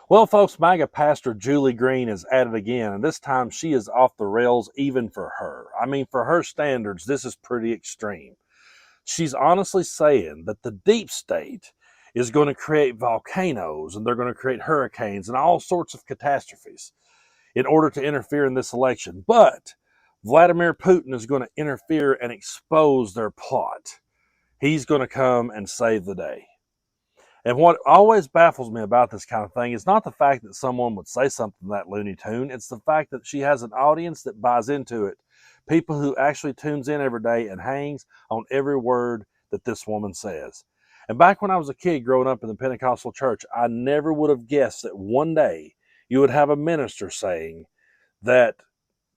Well, folks, MAGA pastor Julie Green is at it again, and this time she is off the rails even for her. I mean, for her standards, this is pretty extreme. She's honestly saying that the deep state is going to create volcanoes and they're going to create hurricanes and all sorts of catastrophes in order to interfere in this election. But Vladimir Putin is going to interfere and expose their plot. He's going to come and save the day. And what always baffles me about this kind of thing is not the fact that someone would say something that Looney Tune. It's the fact that she has an audience that buys into it. People who actually tunes in every day and hangs on every word that this woman says. And back when I was a kid growing up in the Pentecostal church, I never would have guessed that one day you would have a minister saying that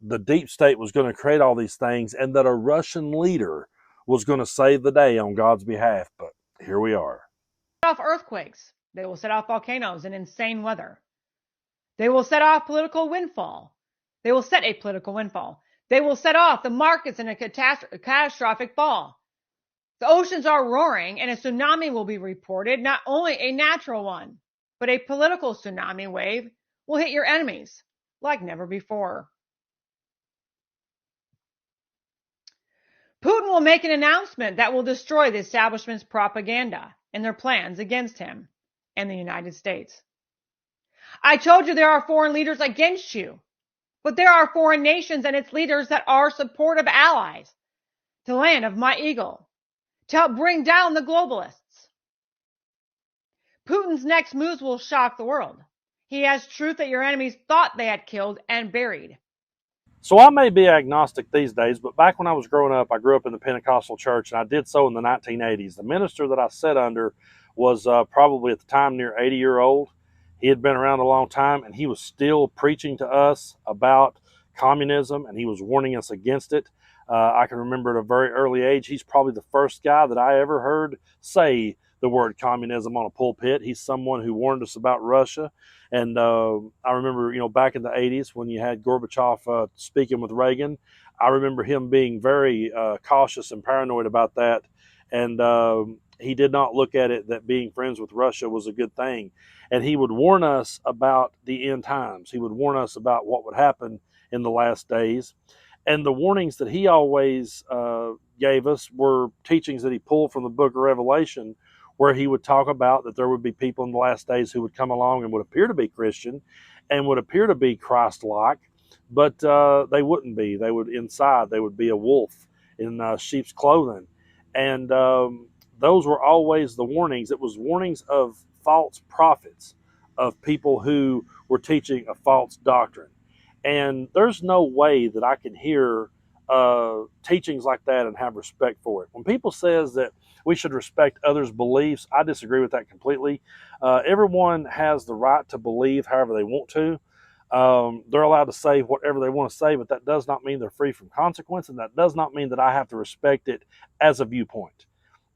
the deep state was going to create all these things and that a Russian leader was going to save the day on God's behalf. But here we are. Off earthquakes. They will set off volcanoes and insane weather. They will set off political windfall. They will set a political windfall. They will set off the markets in a catastrophic fall. The oceans are roaring and a tsunami will be reported, not only a natural one, but a political tsunami wave will hit your enemies like never before. Putin will make an announcement that will destroy the establishment's propaganda and their plans against him and the United States. I told you there are foreign leaders against you, but there are foreign nations and its leaders that are supportive allies to the land of my eagle, to help bring down the globalists. Putin's next moves will shock the world. He has truth that your enemies thought they had killed and buried. So I may be agnostic these days, but back when I was growing up, I grew up in the Pentecostal church, and I did so in the 1980s. The minister that I sat under was probably at the time near 80-year-old. He had been around a long time, and he was still preaching to us about communism, and he was warning us against it. I can remember at a very early age, he's probably the first guy that I ever heard say the word communism on a pulpit. He's someone who warned us about Russia. And I remember, back in the 80s when you had Gorbachev speaking with Reagan, I remember him being very cautious and paranoid about that. And he did not look at it that being friends with Russia was a good thing. And he would warn us about the end times. He would warn us about what would happen in the last days. And the warnings that he always gave us were teachings that he pulled from the book of Revelation, where he would talk about that there would be people in the last days who would come along and would appear to be Christian and would appear to be Christ-like, but they wouldn't be. They would be a wolf in sheep's clothing. And those were always the warnings. It was warnings of false prophets, of people who were teaching a false doctrine. And there's no way that I can hear teachings like that and have respect for it. When people says that we should respect others' beliefs, I disagree with that completely. Everyone has the right to believe however they want to. They're allowed to say whatever they want to say, but that does not mean they're free from consequence, and that does not mean that I have to respect it as a viewpoint.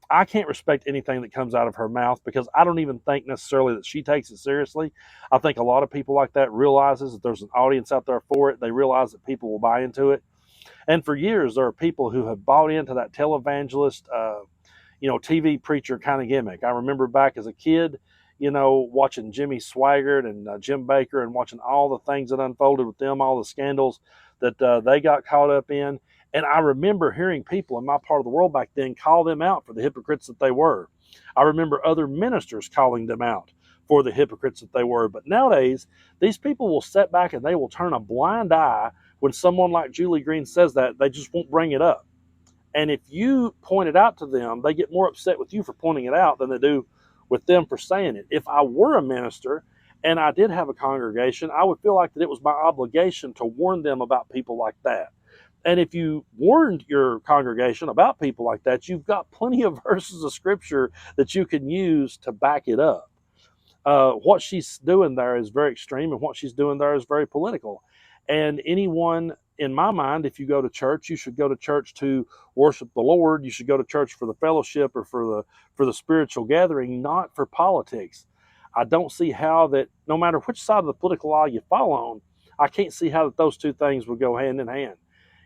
I can't respect anything that comes out of her mouth because I don't even think necessarily that she takes it seriously. I think a lot of people like that realizes that there's an audience out there for it. They realize that people will buy into it. And for years, there are people who have bought into that televangelist, TV preacher kind of gimmick. I remember back as a kid, watching Jimmy Swaggart and Jim Bakker and watching all the things that unfolded with them, all the scandals that they got caught up in. And I remember hearing people in my part of the world back then call them out for the hypocrites that they were. I remember other ministers calling them out for the hypocrites that they were. But nowadays, these people will sit back and they will turn a blind eye when someone like Julie Green says that. They just won't bring it up. And if you point it out to them, they get more upset with you for pointing it out than they do with them for saying it. If I were a minister and I did have a congregation, I would feel like that it was my obligation to warn them about people like that. And if you warned your congregation about people like that, you've got plenty of verses of scripture that you can use to back it up. What she's doing there is very extreme, and what she's doing there is very political. And anyone, in my mind, if you go to church, you should go to church to worship the Lord. You should go to church for the fellowship or for the spiritual gathering, not for politics. I don't see how that, no matter which side of the political aisle you fall on, I can't see how that those two things would go hand in hand.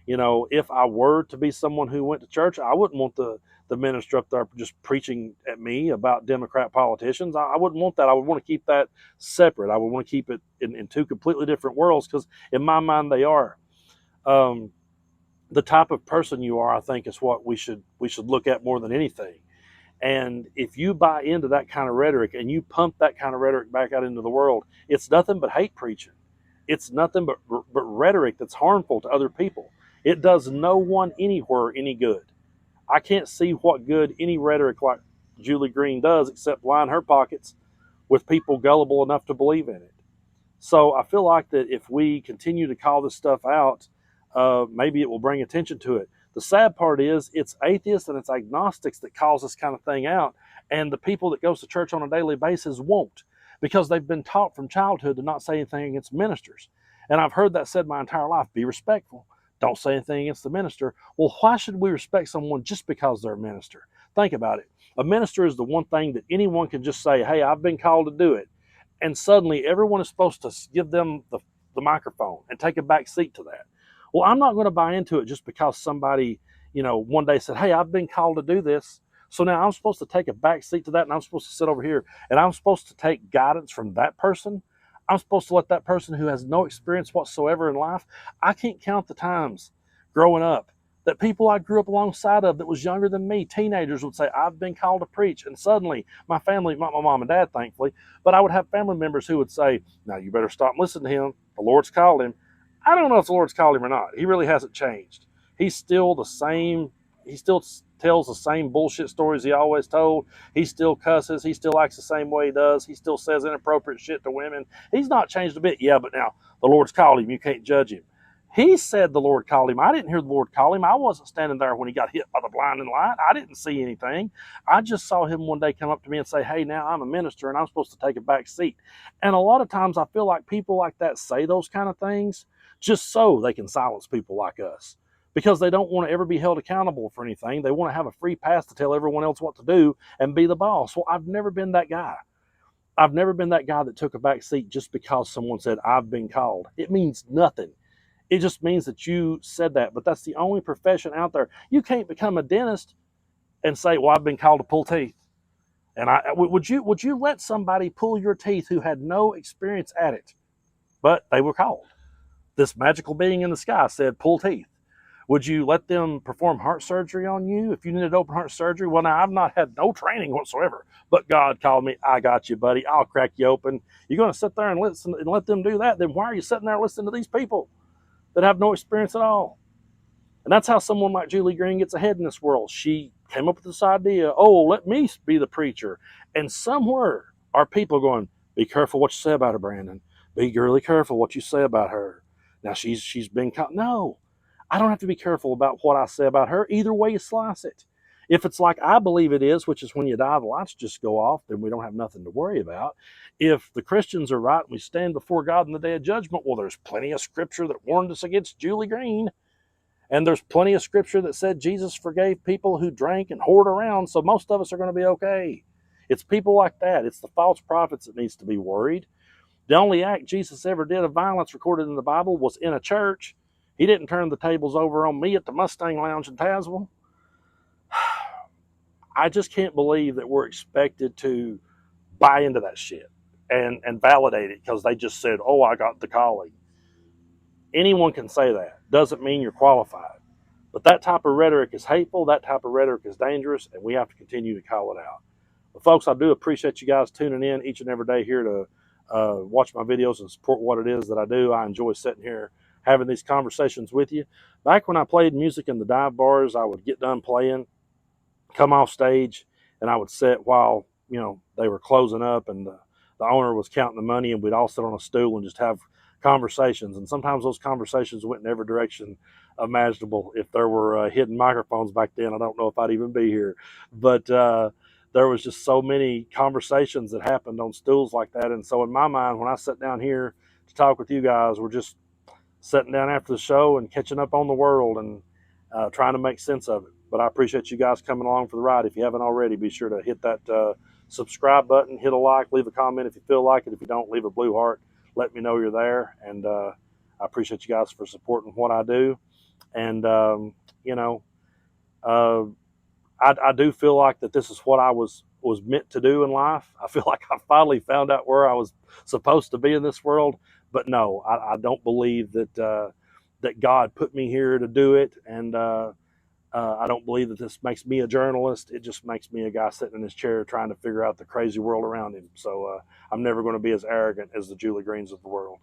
If I were to be someone who went to church, I wouldn't want the minister up there just preaching at me about Democrat politicians. I wouldn't want that. I would want to keep that separate. I would want to keep it in two completely different worlds, because in my mind they are. Um, the type of person you are, I think, is what we should look at more than anything. And if you buy into that kind of rhetoric and you pump that kind of rhetoric back out into the world, it's nothing but hate preaching. It's nothing but rhetoric that's harmful to other people. It does no one anywhere any good. I can't see what good any rhetoric like Julie Green does except line her pockets with people gullible enough to believe in it. So I feel like that if we continue to call this stuff out, maybe it will bring attention to it. The sad part is it's atheists and it's agnostics that calls this kind of thing out, and the people that goes to church on a daily basis won't, because they've been taught from childhood to not say anything against ministers. And I've heard that said my entire life: be respectful. Don't say anything against the minister. Well, why should we respect someone just because they're a minister? Think about it. A minister is the one thing that anyone can just say, hey, I've been called to do it, and suddenly everyone is supposed to give them the microphone and take a back seat to that. Well, I'm not going to buy into it just because somebody, one day said, hey, I've been called to do this. So now I'm supposed to take a back seat to that, and I'm supposed to sit over here, and I'm supposed to take guidance from that person. I'm supposed to let that person who has no experience whatsoever in life. I can't count the times growing up that people I grew up alongside of that was younger than me, teenagers, would say, I've been called to preach. And suddenly my family, not my mom and dad, thankfully, but I would have family members who would say, now you better stop listening to him. The Lord's called him. I don't know if the Lord's called him or not. He really hasn't changed. He's still the same. He still tells the same bullshit stories he always told. He still cusses. He still acts the same way he does. He still says inappropriate shit to women. He's not changed a bit. Yeah, but now the Lord's called him. You can't judge him. He said the Lord called him. I didn't hear the Lord call him. I wasn't standing there when he got hit by the blinding light. I didn't see anything. I just saw him one day come up to me and say, hey, now I'm a minister and I'm supposed to take a back seat. And a lot of times I feel like people like that say those kind of things just so they can silence people like us, because they don't want to ever be held accountable for anything. They want to have a free pass to tell everyone else what to do and be the boss. Well, I've never been that guy. I've never been that guy that took a back seat just because someone said, I've been called. It means nothing. It just means that you said that. But that's the only profession out there. You can't become a dentist and say, well, I've been called to pull teeth. And would you let somebody pull your teeth who had no experience at it, but they were called? This magical being in the sky said, pull teeth. Would you let them perform heart surgery on you if you needed open heart surgery? Well, now I've not had no training whatsoever, but God called me. I got you, buddy. I'll crack you open. You're going to sit there and listen and let them do that? Then why are you sitting there listening to these people that have no experience at all? And that's how someone like Julie Green gets ahead in this world. She came up with this idea, oh, let me be the preacher. And somewhere are people going, be careful what you say about her, Brandon. Be really careful what you say about her. Now she's been caught. No, I don't have to be careful about what I say about her. Either way you slice it. If it's like I believe it is, which is when you die, the lights just go off, then we don't have nothing to worry about. If the Christians are right and we stand before God in the day of judgment, well, there's plenty of scripture that warned us against Julie Green. And there's plenty of scripture that said Jesus forgave people who drank and whored around, so most of us are going to be okay. It's people like that. It's the false prophets that needs to be worried. The only act Jesus ever did of violence recorded in the Bible was in a church. He didn't turn the tables over on me at the Mustang Lounge in Tazewell. I just can't believe that we're expected to buy into that shit and validate it because they just said, oh, I got the calling. Anyone can say that. Doesn't mean you're qualified. But that type of rhetoric is hateful. That type of rhetoric is dangerous, and we have to continue to call it out. But folks, I do appreciate you guys tuning in each and every day here to watch my videos and support what it is that I do. I enjoy sitting here having these conversations with you. Back when I played music in the dive bars, I would get done playing, come off stage, and I would sit while they were closing up, and the owner was counting the money, and we'd all sit on a stool and just have conversations. And sometimes those conversations went in every direction imaginable. If there were hidden microphones back then, I don't know if I'd even be here. But there was just so many conversations that happened on stools like that. And so in my mind, when I sat down here to talk with you guys, we're just sitting down after the show and catching up on the world and trying to make sense of it. But I appreciate you guys coming along for the ride. If you haven't already, be sure to hit that subscribe button, hit a like, leave a comment if you feel like it. If you don't, leave a blue heart. Let me know you're there. And I appreciate you guys for supporting what I do. And you know, uh, I do feel like that this is what I was meant to do in life. I feel like I finally found out where I was supposed to be in this world. But no, I don't believe that that God put me here to do it, and I don't believe that this makes me a journalist. It just makes me a guy sitting in his chair trying to figure out the crazy world around him. So I'm never going to be as arrogant as the Julie Greens of the world.